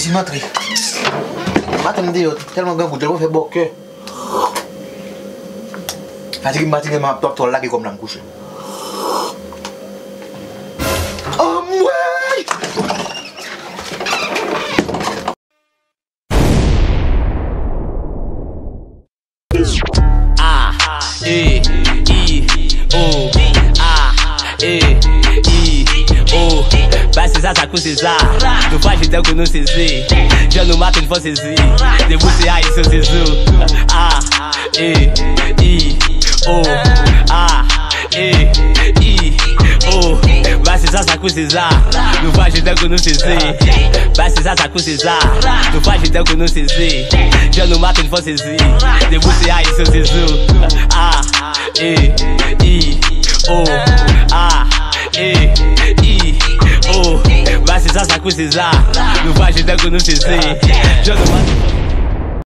ici, Matri. Matri, tellement grand goût, je fais beau cœur. Fatigué, Matri, ma top là qui est comme la couche. Oh, ouais! A, E, I, O, A, E, I, O. Vai se ça com César. Não faz então que eu não sei se. Já não mato, não fosse se. Devo ser aí, seu Zezu. A, E, I, O, A, E, I, O. Vai se ça com César. Não faz então que eu não sei se. Vai se ça com César. Não faz então que eu não sei se. Já não mato, não fosse se. Devo ser aí, seu Zezu. A, E, I, O, A, E, I, O. Vai se ça com César. Não faz então que eu não sei se. Já não mato.